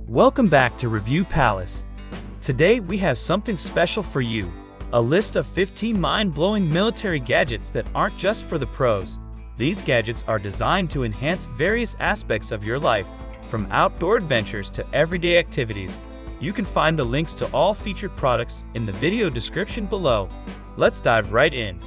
Welcome back to Review Palace. Today we have something special for you, a list of 15 mind-blowing military gadgets that aren't just for the pros. These gadgets are designed to enhance various aspects of your life, from outdoor adventures to everyday activities. You can find the links to all featured products in the video description below. Let's dive right in.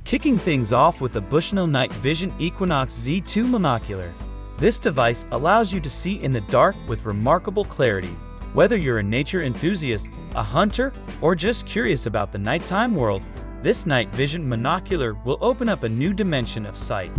Kicking things off with the Busho Night Vision Equinox Z2 monocular. This device allows you to see in the dark with remarkable clarity. Whether you're a nature enthusiast, a hunter, or just curious about the nighttime world, this night vision monocular will open up a new dimension of sight.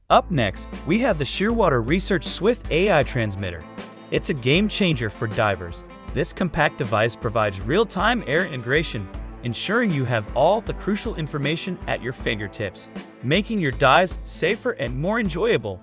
Up next, we have the Shearwater Research Swift AI transmitter. It's a game changer for divers. This compact device provides real-time air integration, ensuring you have all the crucial information at your fingertips, making your dives safer and more enjoyable.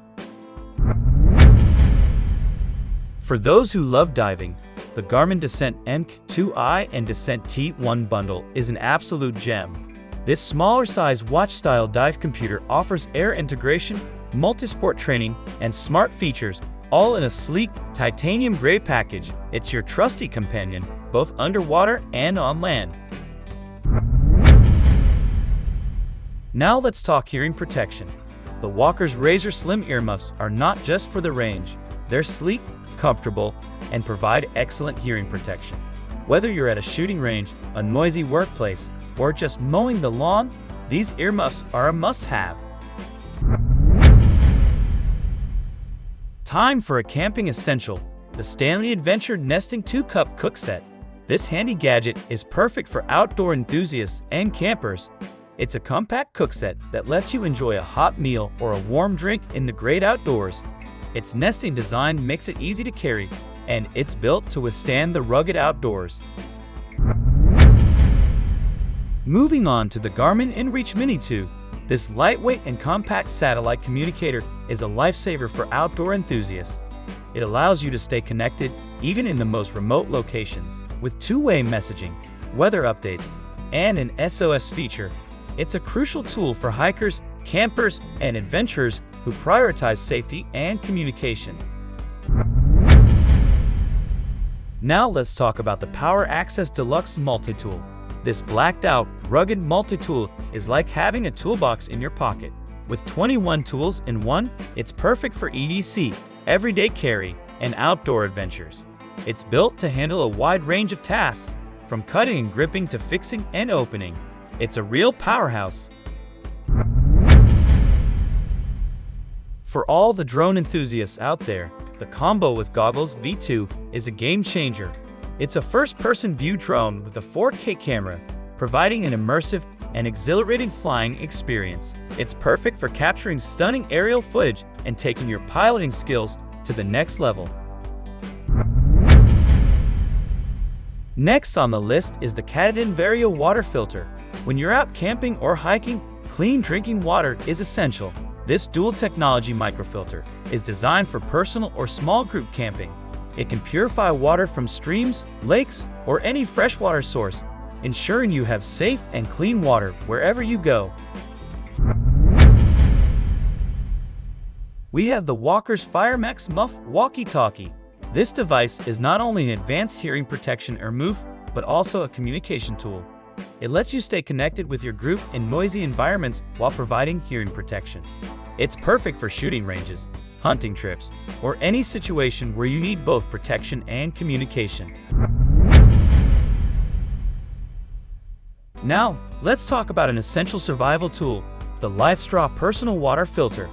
For those who love diving, the Garmin Descent MK2i and Descent T1 bundle is an absolute gem. This smaller-size watch-style dive computer offers air integration, multi-sport training, and smart features, all in a sleek, titanium gray package. It's your trusty companion, both underwater and on land. Now let's talk hearing protection. The Walker's Razor Slim earmuffs are not just for the range. They're sleek, comfortable, and provide excellent hearing protection. Whether you're at a shooting range, a noisy workplace, or just mowing the lawn, these earmuffs are a must-have. Time for a camping essential, the Stanley Adventure Nesting 2-Cup Cook Set. This handy gadget is perfect for outdoor enthusiasts and campers. It's a compact cook set that lets you enjoy a hot meal or a warm drink in the great outdoors. Its nesting design makes it easy to carry, and it's built to withstand the rugged outdoors. Moving on to the Garmin InReach Mini 2. This lightweight and compact satellite communicator is a lifesaver for outdoor enthusiasts. It allows you to stay connected even in the most remote locations. With two-way messaging, weather updates, and an SOS feature, it's a crucial tool for hikers, campers, and adventurers who prioritize safety and communication. Now let's talk about the Power Access Deluxe Multi-Tool. This blacked-out, rugged multi-tool is like having a toolbox in your pocket. With 21 tools in one, it's perfect for EDC, everyday carry, and outdoor adventures. It's built to handle a wide range of tasks, from cutting and gripping to fixing and opening. It's a real powerhouse. For all the drone enthusiasts out there, the Combo with Goggles V2 is a game changer. It's a first-person view drone with a 4K camera, providing an immersive and exhilarating flying experience. It's perfect for capturing stunning aerial footage and taking your piloting skills to the next level. Next on the list is the Caten Varia water filter. When you're out camping or hiking, clean drinking water is essential. This dual technology microfilter is designed for personal or small group camping. It can purify water from streams, lakes, or any freshwater source, ensuring you have safe and clean water wherever you go. We have the Walker's Firemax Muff Walkie-Talkie. This device is not only an advanced hearing protection earmuff, but also a communication tool. It lets you stay connected with your group in noisy environments while providing hearing protection. It's perfect for shooting ranges, hunting trips, or any situation where you need both protection and communication. Now, let's talk about an essential survival tool, the LifeStraw Personal Water Filter.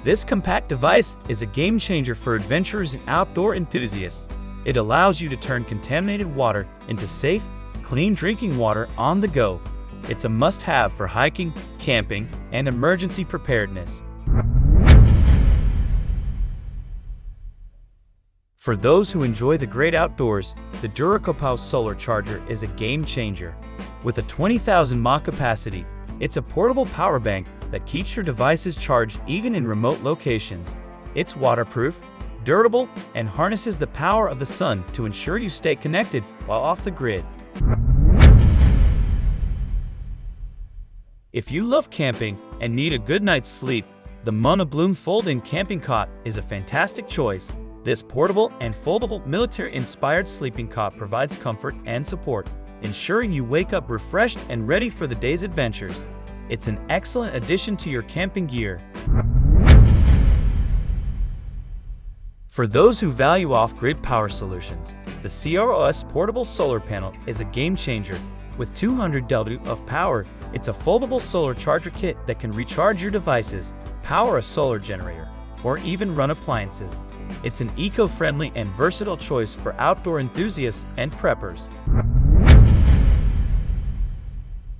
This compact device is a game changer for adventurers and outdoor enthusiasts. It allows you to turn contaminated water into safe, clean drinking water on the go. It's a must-have for hiking, camping, and emergency preparedness. For those who enjoy the great outdoors, the Duro solar charger is a game changer. With a 20,000 mAh capacity, it's a portable power bank that keeps your devices charged even in remote locations. It's waterproof, durable, and harnesses the power of the sun to ensure you stay connected while off the grid. If you love camping and need a good night's sleep, The Monobloom Foldin camping cot is a fantastic choice. This portable and foldable military-inspired sleeping cot provides comfort and support, ensuring you wake up refreshed and ready for the day's adventures. It's an excellent addition to your camping gear. For those who value off-grid power solutions, the CROS portable solar panel is a game changer. With 200 W of power, it's a foldable solar charger kit that can recharge your devices, power a solar generator, or even run appliances. It's an eco-friendly and versatile choice for outdoor enthusiasts and preppers.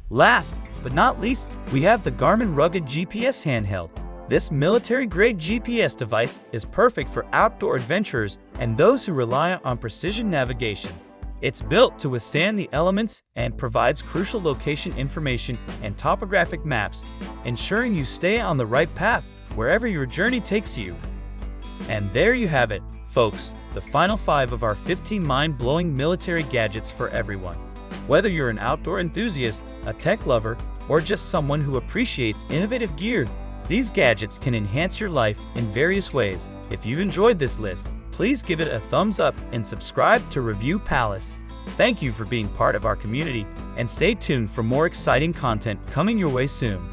Last but not least, we have the Garmin Rugged GPS Handheld. This military-grade GPS device is perfect for outdoor adventurers and those who rely on precision navigation. It's built to withstand the elements and provides crucial location information and topographic maps, ensuring you stay on the right path wherever your journey takes you. And there you have it, folks, the final 5 of our 15 mind-blowing military gadgets for everyone. Whether you're an outdoor enthusiast, a tech lover, or just someone who appreciates innovative gear, these gadgets can enhance your life in various ways. If you've enjoyed this list, please give it a thumbs up and subscribe to Review Palace. Thank you for being part of our community, and stay tuned for more exciting content coming your way soon.